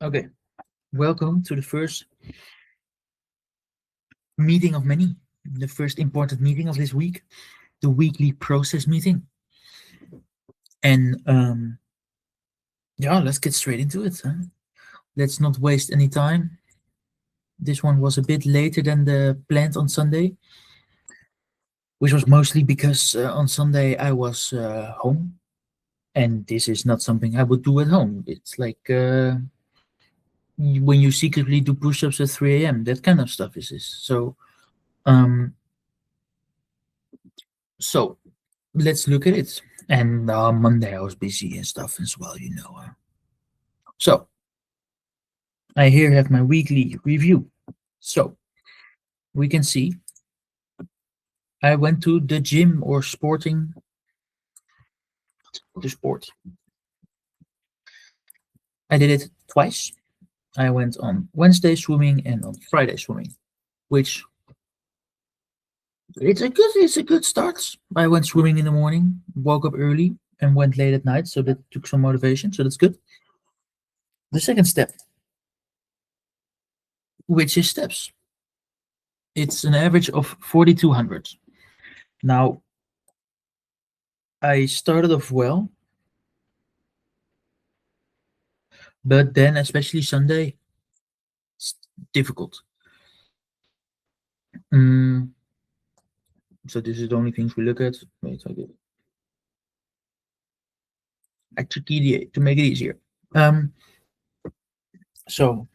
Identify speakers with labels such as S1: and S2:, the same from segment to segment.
S1: Okay, welcome to the first meeting of many, the first important meeting of this week, the weekly process meeting. And yeah, let's get straight into it. Huh? Let's not waste any time. This one was a bit later than the planned on Sunday, which was mostly because on Sunday I was home, and this is not something I would do at home. It's like when you secretly do push-ups at 3 a.m. That kind of stuff is this. Um, so let's look at it. And Monday I was busy and stuff as well. So I here have my weekly review. So we can see I went to the gym or sporting the sport. I did it twice. I went on Wednesday swimming and on Friday swimming, which it's a good start. I went swimming in the morning, woke up early, and went late at night, so that took some motivation. So that's good. The second step, which is steps. It's an average of 4,200. Now I started off well, but then especially Sunday, it's difficult. Mm, so this is the only things we look at. Wait, I did actually to make it easier. So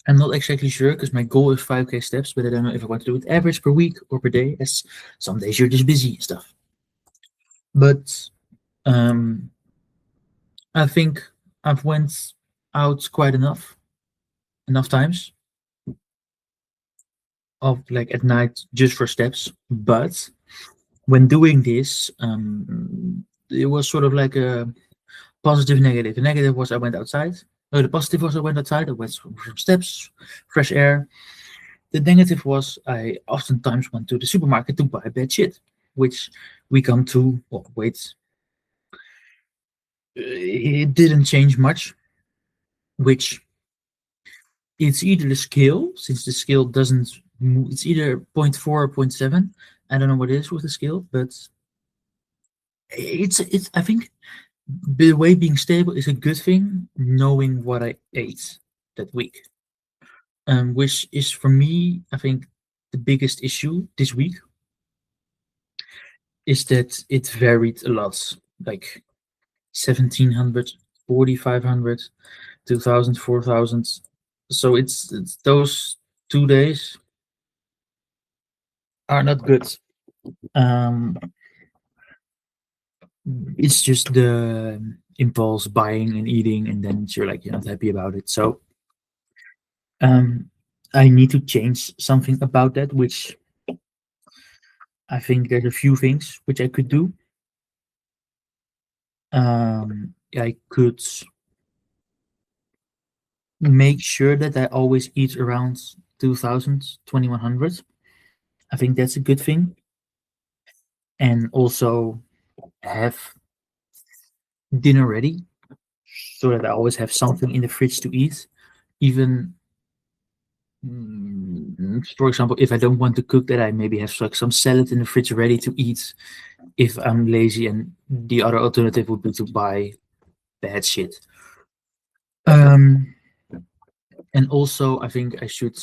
S1: I'm not exactly sure because my goal is 5K steps, but I don't know if I want to do it average per week or per day, as some days you're just busy and stuff. But um, I think I've went out quite enough times of like at night just for steps. But when doing this, it was sort of like a positive negative. The negative was I went outside. Oh, the positive was I went outside. I went for some steps, fresh air. The negative was I oftentimes went to the supermarket to buy bad shit, which we come to. Oh, wait, it didn't change much. Which it's either the scale, since the scale doesn't move, it's either 0.4 or 0.7. I don't know what it is with the scale, but it's. I think the way being stable is a good thing, knowing what I ate that week. Which is for me, I think, the biggest issue this week is that it varied a lot. Like 1700, 4500, 2000, 4000. So it's those 2 days are not good. Um, it's just the impulse buying and eating, and then you're like you're not happy about it. So um, I need to change something about that, which I think there's a few things which I could do. I could make sure that I always eat around 2000, 2100. I think that's a good thing. And also have dinner ready so that I always have something in the fridge to eat. Even, for example, if I don't want to cook, that I maybe have like some salad in the fridge ready to eat if I'm lazy. And the other alternative would be to buy bad shit. And also, I think I should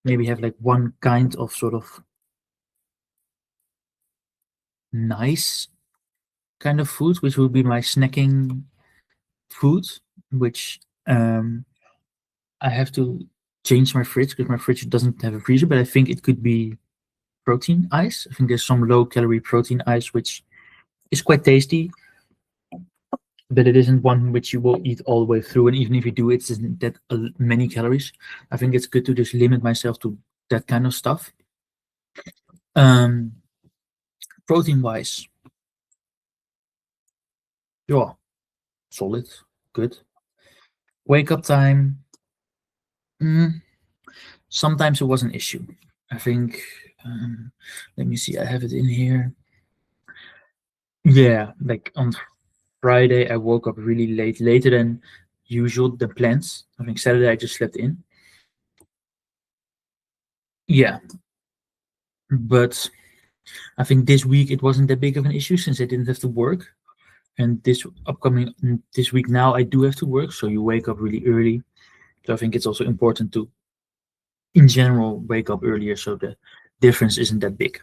S1: maybe have like one kind of sort of nice kind of food, which will be my snacking food, which I have to change my fridge because my fridge doesn't have a freezer, but I think it could be protein ice. I think there's some low calorie protein ice, which is quite tasty, but it isn't one which you will eat all the way through. And even if you do, it isn't that many calories. I think it's good to just limit myself to that kind of stuff. Um, Protein wise, yeah, solid, good. Wake up time. Mm, Sometimes it was an issue. I think. Let me see. I have it in here. Yeah, like on Friday, I woke up really late, later than usual than planned. I think Saturday I just slept in. Yeah, but I think this week it wasn't that big of an issue since I didn't have to work. And this week now I do have to work, so you wake up really early. So I think it's also important to, in general, wake up earlier so the difference isn't that big.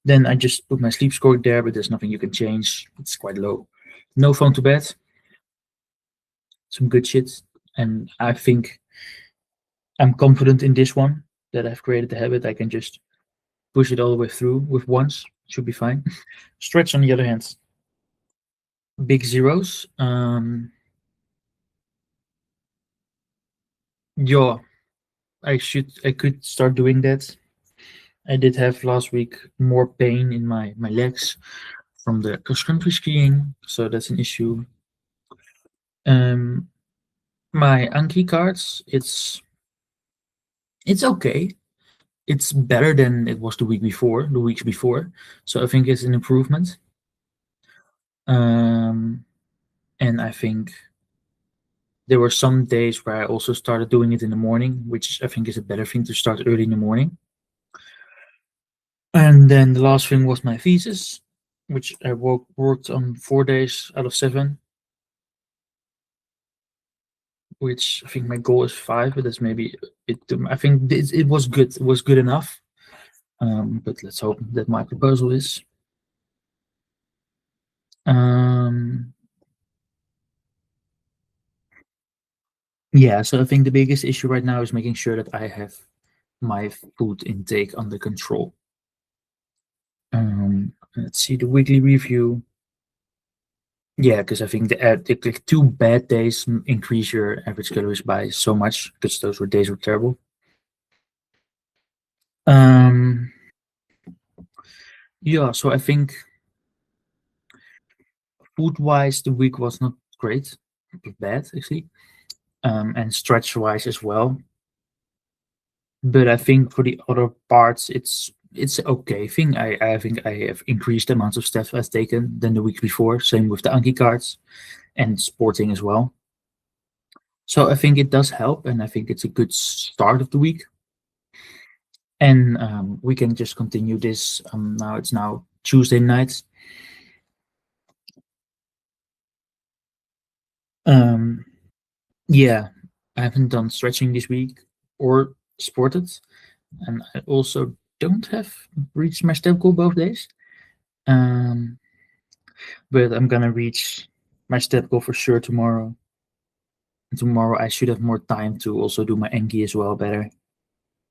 S1: Then I just put my sleep score there, but there's nothing you can change. It's quite low. No phone to bed. Some good shit. And I think I'm confident in this one that I've created the habit. I can just push it all the way through with once. Should be fine. Stretch on the other hand, big zeros. Yeah, I could start doing that. I did have last week more pain in my legs from the cross country skiing, so that's an issue. Um, my Anki cards, it's okay. It's better than it was the weeks before. So I think it's an improvement. Um, and I think there were some days where I also started doing it in the morning, which I think is a better thing to start early in the morning. And then the last thing was my thesis, which I worked on 4 days out of 7, which I think my goal is 5, but that's maybe it. I think it was good. It was good enough. But let's hope that my proposal is. Yeah, so I think the biggest issue right now is making sure that I have my food intake under control. Let's see the weekly review. Yeah, because I think the 2 bad days increase your average calories by so much because those days were terrible. Yeah, so I think food-wise, the week was not great. It was bad, actually. And stretch-wise as well. But I think for the other parts, it's okay thing. I think I have increased the amount of steps I've taken than the week before. Same with the Anki cards and sporting as well. So I think it does help, and I think it's a good start of the week. And we can just continue this. Now it's now Tuesday night. Yeah, I haven't done stretching this week or sported, and I also don't have reached my step goal both days. But I'm gonna reach my step goal for sure tomorrow. And tomorrow I should have more time to also do my Enki as well better.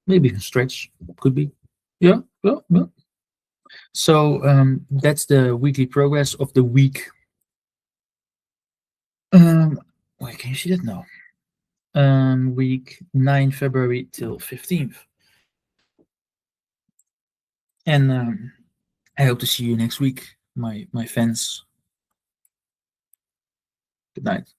S1: Maybe even stretch. Could be. Yeah, yeah, yeah. So that's the weekly progress of the week. Um, wait, can you see that now? Week 9 February till 15th. And I hope to see you next week, my fans. Good night.